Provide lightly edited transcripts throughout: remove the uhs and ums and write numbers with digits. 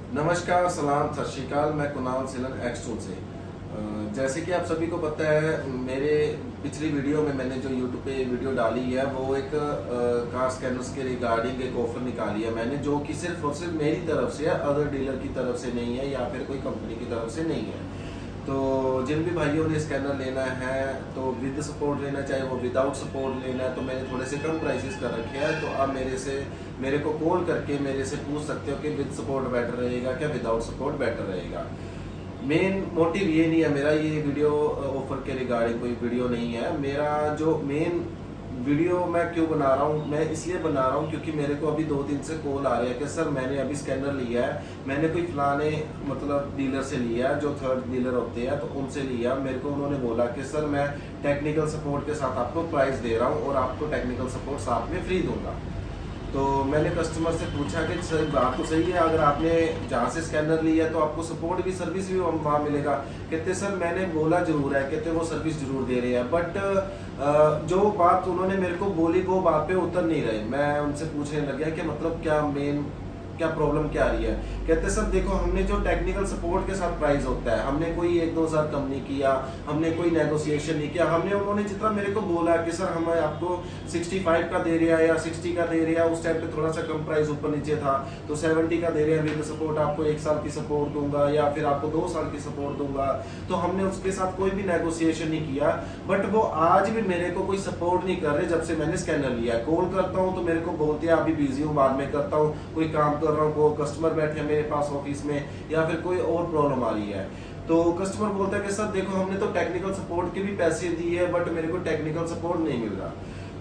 नमस्कार, सलाम, सत श्री अकाल। मैं कुणाल सिलन एक्सटूल से। जैसे कि आप सभी को पता है, मेरे पिछली वीडियो में मैंने जो यूट्यूब पे वीडियो डाली है वो एक कार स्कैनर्स के रिगार्डिंग एक ऑफर निकाली है मैंने, जो कि सिर्फ और सिर्फ मेरी तरफ से है, अदर डीलर की तरफ से नहीं है या फिर कोई कंपनी की तरफ से नहीं है। तो जिन भी भाइयों ने स्कैनर लेना है तो विद सपोर्ट लेना, चाहे वो विदाउट सपोर्ट लेना है, तो मैंने थोड़े से कम प्राइसेस कर रखे हैं। तो आप मेरे को कॉल करके मेरे से पूछ सकते हो कि विद सपोर्ट बेटर रहेगा क्या विदाउट सपोर्ट बेटर रहेगा। मेन मोटिव ये नहीं है मेरा, ये वीडियो ऑफर के रिगार्डिंग कोई वीडियो नहीं है। मेरा जो मेन वीडियो मैं क्यों बना रहा हूँ, मैं इसलिए बना रहा हूँ क्योंकि मेरे को अभी 2 दिन से कॉल आ रहे हैं कि सर मैंने अभी स्कैनर लिया है, मैंने कोई फलाने मतलब डीलर से लिया, जो थर्ड डीलर होते हैं तो उनसे लिया। मेरे को उन्होंने बोला कि सर मैं टेक्निकल सपोर्ट के साथ आपको प्राइस दे रहा हूँ और आपको टेक्निकल सपोर्ट साथ में फ्री दूंगा। तो मैंने कस्टमर से पूछा कि सर बात तो सही है, अगर आपने जहाँ से स्कैनर लिया है तो आपको सपोर्ट भी, सर्विस भी वहाँ मिलेगा। कहते सर मैंने बोला जरूर है, कहते वो सर्विस जरूर दे रहे हैं, बट जो बात उन्होंने मेरे को बोली वो बात पे उतर नहीं रहे। मैं उनसे पूछने लग गया कि मतलब क्या प्रॉब्लम क्या आ रही है। कहते सर देखो, हमने जो टेक्निकल सपोर्ट के साथ प्राइस होता है, हमने कोई 1-2 हज़ार कम नहीं किया, हमने कोई नेगोशिएशन नहीं किया, उन्होंने जितना मेरे को बोला कि सर हम आपको 65 का दे रहा है या 60 का दे रहा है, उस टाइम पे थोड़ा सा कम प्राइस ऊपर नीचे था, तो 70 का दे रहे हैं विद सपोर्ट, आपको 1 साल की सपोर्ट दूंगा या फिर आपको 2 साल की सपोर्ट दूंगा। तो हमने उसके साथ कोई भी नेगोशिएशन नहीं किया, बट वो आज भी मेरे को कोई सपोर्ट नहीं कर रहे। जब से मैंने स्कैनर लिया, कॉल करता हूँ तो मेरे को बोलते हैं अभी बिजी हूँ, बाद में करता हूँ, कोई काम कर रहा हूँ, कस्टमर बैठे हैं मेरे पास ऑफिस में, या फिर कोई और प्रॉब्लम आ रही है। तो कस्टमर बोलता है कि सर देखो, हमने तो टेक्निकल सपोर्ट के भी पैसे दिए है, बट मेरे को टेक्निकल सपोर्ट नहीं मिल रहा।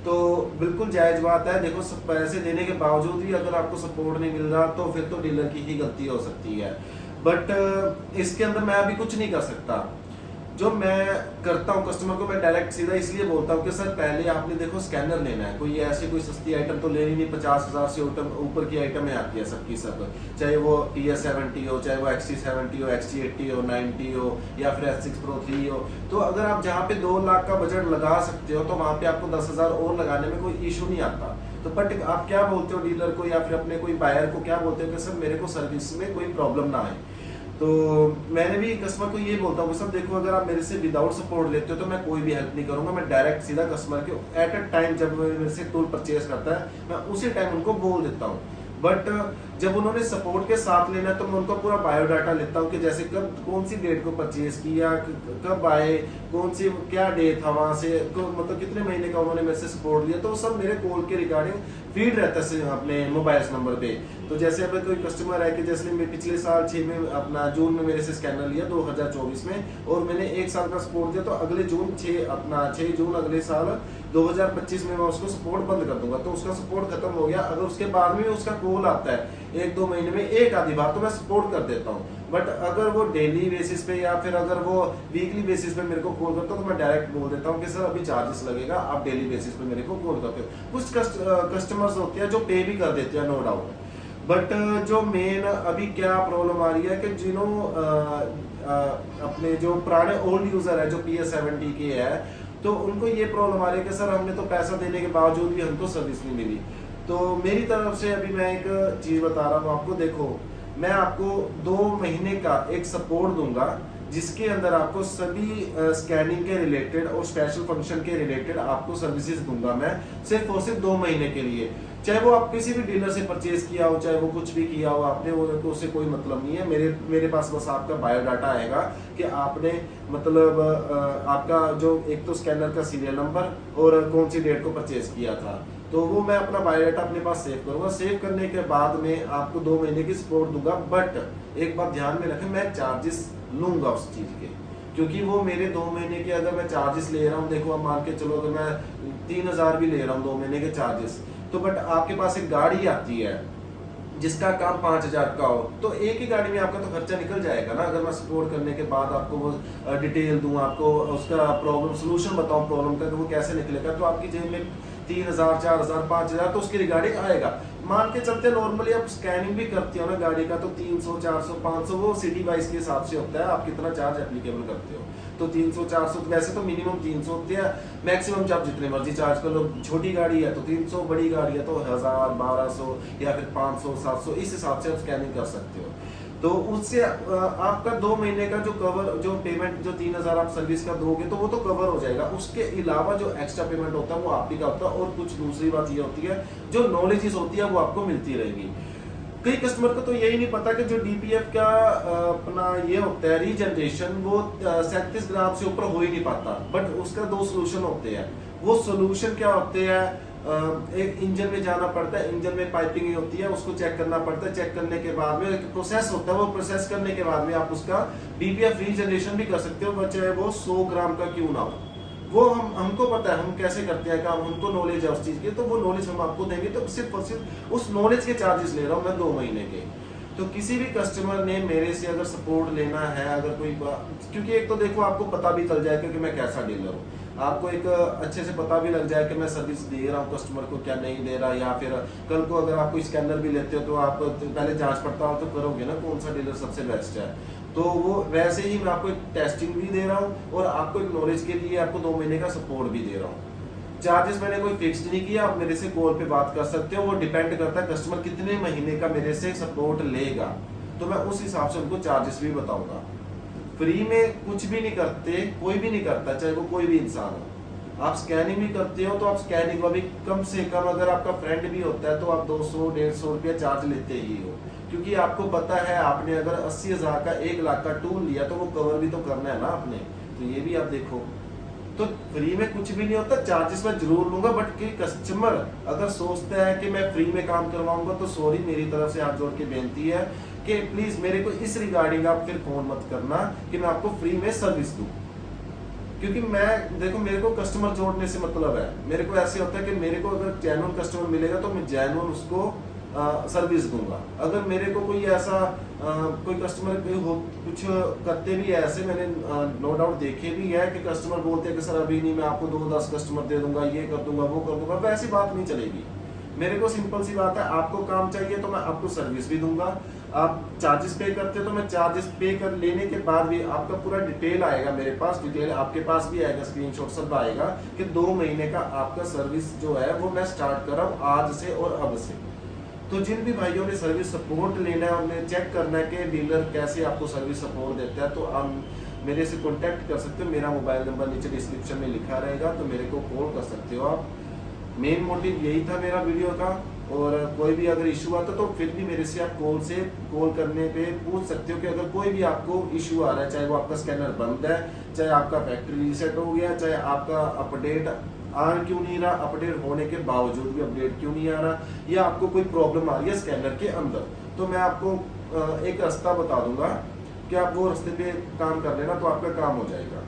तो बिल्कुल जायज बात है। देखो, पैसे देने के बावजूद भी अगर आपको सपोर्ट नहीं मिल रहा तो फिर तो डीलर की ही गलती हो सकती है। बट इसके अंदर मैं अभी कुछ नहीं कर सकता। जो मैं करता हूँ, कस्टमर को मैं डायरेक्ट सीधा इसलिए बोलता हूँ कि सर पहले आपने देखो स्कैनर लेना है, कोई ऐसी कोई सस्ती आइटम तो लेनी नहीं। 50,000 से ऊपर की आइटमें आती है सबकी सब, चाहे वो PS70 हो, चाहे वो XT70 हो, XT80 हो, 90 हो, या फिर S6 Pro 3 हो। तो अगर आप जहाँ पे 2 लाख का बजट लगा सकते हो तो वहाँ पे आपको 10,000 और लगाने में कोई इशू नहीं आता। तो बट आप क्या बोलते हो डीलर को या फिर अपने कोई बायर को, क्या बोलते हो कि सर मेरे को सर्विस में कोई प्रॉब्लम ना आए। तो मैंने भी कस्टमर को ये बोलता हूँ सब देखो, अगर आप मेरे से विदाउट सपोर्ट लेते हो तो मैं कोई भी हेल्प नहीं करूंगा। मैं डायरेक्ट सीधा कस्टमर के एट अ टाइम, जब मेरे से टूल परचेज करता है, मैं उसी टाइम उनको बोल देता हूँ। बट जब उन्होंने सपोर्ट के साथ लेना है तो मैं उनका पूरा बायोडाटा लेता हूँ कि जैसे कब, कौन सी डेट को परचेज किया, कब आए, कौन सी क्या डे था वहां से, मतलब कितने महीने का उन्होंने मेरे से सपोर्ट लिया। तो सब मेरे कॉल के रिगार्डिंग फीड रहता है अपने मोबाइल नंबर पे। तो जैसे अगर कोई कस्टमर है कि जैसे मैं पिछले साल 6 में अपना जून में मेरे से स्कैनर लिया 2024 में, और मैंने 1 साल का सपोर्ट दिया, तो अगले जून 6 जून अगले साल 2025 में मैं उसको सपोर्ट बंद कर दूंगा। तो उसका सपोर्ट खत्म हो गया। अगर उसके बाद में उसका कॉल आता है 1-2 महीने में एक आधी बार, तो मैं सपोर्ट कर देता हूँ। बट अगर वो डेली बेसिस पे या फिर अगर वो वीकली बेसिस पे मेरे को कॉल करता हूँ तो मैं डायरेक्ट बोल देता हूँ कि सर अभी चार्जेस लगेगा, आप डेली बेसिस पे मेरे को कॉल करते हो। कुछ कस्टमर्स होते हैं जो पे भी कर देते हैं, नो डाउट। बट जो मेन अभी क्या प्रॉब्लम आ रही है कि अपने जो पुराने ओल्ड यूजर है जो PS70 के है, तो उनको ये प्रॉब्लम आ रही है कि सर हमने तो पैसा देने के बावजूद भी हमको सर्विस नहीं मिली। तो मेरी तरफ से अभी मैं एक चीज बता रहा हूँ आपको। देखो, मैं आपको 2 महीने का एक सपोर्ट दूंगा जिसके अंदर आपको सभी स्कैनिंग के रिलेटेड और स्पेशल फंक्शन के रिलेटेड आपको सर्विसेज दूंगा मैं, सिर्फ और सिर्फ 2 महीने के लिए। चाहे वो आप किसी भी डीलर से परचेज किया हो, चाहे वो कुछ भी किया हो आपने, वो तो उससे कोई मतलब नहीं है। मेरे पास बस आपका बायोडाटा आएगा कि आपने मतलब आपका जो एक तो स्कैनर का सीरियल नंबर और कौन सी डेट को परचेज किया था, तो वो मैं अपना बायोडाटा अपने पास सेव करूंगा। सेव करने के बाद में आपको 2 महीने की सपोर्ट दूंगा। बट एक बात ध्यान में रखें, मैं चार्जेस लूंगा उस चीज के, क्योंकि वो मेरे 2 महीने के अगर मैं चार्जेस ले रहा हूँ, देखो आप मान के चलो अगर मैं 3,000 भी ले रहा हूँ 2 महीने के चार्जेस, तो बट आपके पास एक गाड़ी आती है जिसका काम 5,000 का हो, तो एक ही गाड़ी में आपका तो खर्चा निकल जाएगा ना। अगर मैं सपोर्ट करने के बाद आपको वो डिटेल दूं, आपको उसका प्रॉब्लम सोल्यूशन बताऊं प्रॉब्लम का, तो वो कैसे निकलेगा, तो आपकी जेब में 3,000, 4,000, 5,000 तो उसकी रिगार्डिंग आएगा। मान के चलते नॉर्मली आप स्कैनिंग भी करते हो ना गाड़ी का, तो 300 400 500 वो सिटी वाइज के हिसाब से होता है, आप कितना चार्ज एप्लीकेबल करते हो। तो 300 400 वैसे तो मिनिमम 300 होते हैं, मैक्सिमम आप जितने मर्जी चार्ज कर लो। छोटी गाड़ी है तो 300, बड़ी गाड़ी है तो 1000 1200 या फिर 500 700, इस हिसाब से आप स्कैनिंग कर सकते हो। तो उससे आपका 2 महीने का जो कवर, जो पेमेंट जो 3000 आप सर्विस का दोगे तो वो तो कवर हो जाएगा। उसके अलावा जो एक्स्ट्रा पेमेंट होता है वो आप ही का होता है। और कुछ दूसरी बात ये होती है, जो नॉलेजेस होती है वो आपको मिलती रहेगी। कई कस्टमर को तो यही नहीं पता कि जो डीपीएफ का अपना ये होता है रीजनरेशन, वो 37 ग्राम से ऊपर हो ही नहीं पाता। बट उसका 2 सोल्यूशन होते हैं। वो सोल्यूशन क्या होते हैं, एक इंजन में जाना पड़ता है, इंजन में पाइपिंग होती है, उसको चेक करना पड़ता है। चेक करने के बाद में एक प्रोसेस होता है, वो प्रोसेस करने के बाद में आप उसका डीपीएफ रीजनरेशन भी कर सकते हो, चाहे वो 100 ग्राम का क्यों ना हो। वो हमको पता है हम कैसे करते हैं काम, हमको नॉलेज है उस चीज की, तो वो नॉलेज हम आपको देंगे। तो सिर्फ और सिर्फ उस नॉलेज के चार्जेस ले रहा हूँ मैं 2 महीने के। तो किसी भी कस्टमर ने मेरे से अगर सपोर्ट लेना है, अगर कोई क्योंकि एक तो देखो आपको पता भी चल जाएगा कि मैं कैसा डीलर हूँ, आपको एक अच्छे से पता भी लग जाए कि मैं सर्विस दे रहा हूँ कस्टमर को क्या नहीं दे रहा। या फिर कल को अगर आप कोई स्कैनर भी लेते हो तो आप पहले जांच पड़ताल तो करोगे ना कौन सा डीलर सबसे बेस्ट है। तो वो वैसे ही मैं आपको एक टेस्टिंग भी दे रहा हूँ और आपको एक नॉलेज के लिए आपको 2 महीने का सपोर्ट भी दे रहा हूँ। चार्जेस मैंने कोई फिक्स्ड नहीं किया, आप मेरे से कॉल पे बात कर सकते हो। वो डिपेंड करता है कस्टमर कितने महीने का मेरे से सपोर्ट लेगा, तो मैं उस हिसाब से उनको चार्जेस भी बताऊंगा। फ्री में कुछ भी नहीं करते, कोई भी नहीं करता, चाहे वो कोई भी इंसान हो। आप स्कैनिंग भी करते हो तो आप स्कैनिंग का भी कम से कम, अगर आपका फ्रेंड भी होता है तो आप 200 150 रुपया चार्ज लेते ही हो। क्योंकि आपको पता है आपने अगर 80,000 का 1 लाख का टूल लिया तो वो कवर भी तो करना है ना आपने, तो ये भी आप देखो। तो फ्री में कुछ भी नहीं होता, चार्जेस मैं जरूर लूंगा। बट कि कस्टमर अगर सोचता है कि मैं फ्री में काम करवाऊंगा तो सॉरी, मेरी तरफ से हाथ जोड़ के बेनती है कि प्लीज मेरे को इस रिगार्डिंग आप फिर फोन मत करना कि मैं आपको फ्री में सर्विस दूं। क्योंकि मैं देखो, मेरे को कस्टमर जोड़ने से मतलब है। मेरे को ऐसे होता है कि मेरे को अगर जेन्युइन कस्टमर मिलेगा तो मैं जेन्युइन उसको सर्विस दूंगा। अगर मेरे को कोई ऐसा कोई कस्टमर कुछ करते भी है ऐसे, मैंने नो डाउट देखे भी है कि कस्टमर बोलते हैं कि सर अभी नहीं, मैं आपको 2-10 कस्टमर दे दूंगा, ये कर दूंगा वो कर दूंगा, वैसी बात नहीं चलेगी। मेरे को सिंपल सी बात है, आपको काम चाहिए तो मैं आपको सर्विस भी दूंगा। आप चार्जेस पे करते हो तो मैं चार्जेस पे कर लेने के बाद भी आपका पूरा डिटेल आएगा मेरे पास, डिटेल आपके पास भी आएगा, स्क्रीनशॉट सब आएगा कि 2 महीने का आपका सर्विस जो है वो मैं स्टार्ट कर रहा हूँ आज से और अब से। तो जिन भी भाइयों ने सर्विस सपोर्ट लेना है, उन्हें चेक करना है कि डीलर कैसे आपको सर्विस सपोर्ट देता है, तो आप मेरे से कांटेक्ट कर सकते हो। मेरा मोबाइल नंबर नीचे डिस्क्रिप्शन में लिखा रहेगा, तो मेरे को कॉल कर सकते हो आप। मेन मोटिव यही था मेरा वीडियो का। और कोई भी अगर इशू आता तो फिर भी मेरे से आप कॉल करने पे पूछ सकते हो कि अगर कोई भी आपको इशू आ रहा है, चाहे वो आपका स्कैनर बंद है, चाहे आपका फैक्ट्री रीसेट हो गया, चाहे आपका अपडेट आ क्यों नहीं रहा, अपडेट होने के बावजूद भी अपडेट क्यों नहीं आ रहा, या आपको कोई प्रॉब्लम आ रही है स्कैनर के अंदर, तो मैं आपको एक रास्ता बता दूंगा कि आप वो रास्ते पे काम कर लेना तो आपका काम हो जाएगा।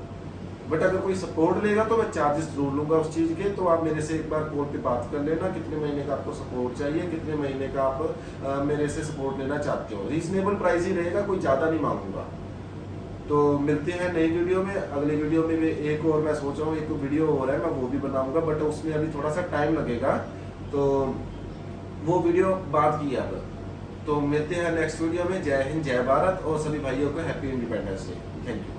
बट अगर कोई सपोर्ट लेगा तो मैं चार्जेस जरूर लूंगा उस चीज के। तो आप मेरे से एक बार कॉल पे बात कर लेना, कितने महीने का आपको सपोर्ट चाहिए, कितने महीने का आप मेरे से सपोर्ट लेना चाहते हो। रीजनेबल प्राइस ही रहेगा, कोई ज्यादा नहीं मांगूंगा। तो मिलते हैं नई वीडियो में। अगले वीडियो में एक और मैं सोच रहा हूँ, एक वीडियो हो रहा है, मैं वो भी बनाऊंगा, बट उसमें अभी थोड़ा सा टाइम लगेगा, तो वो वीडियो बाद की अब। तो मिलते हैं नेक्स्ट वीडियो में। जय हिंद, जय भारत, और सभी भाइयों को happy independence day. Thank you.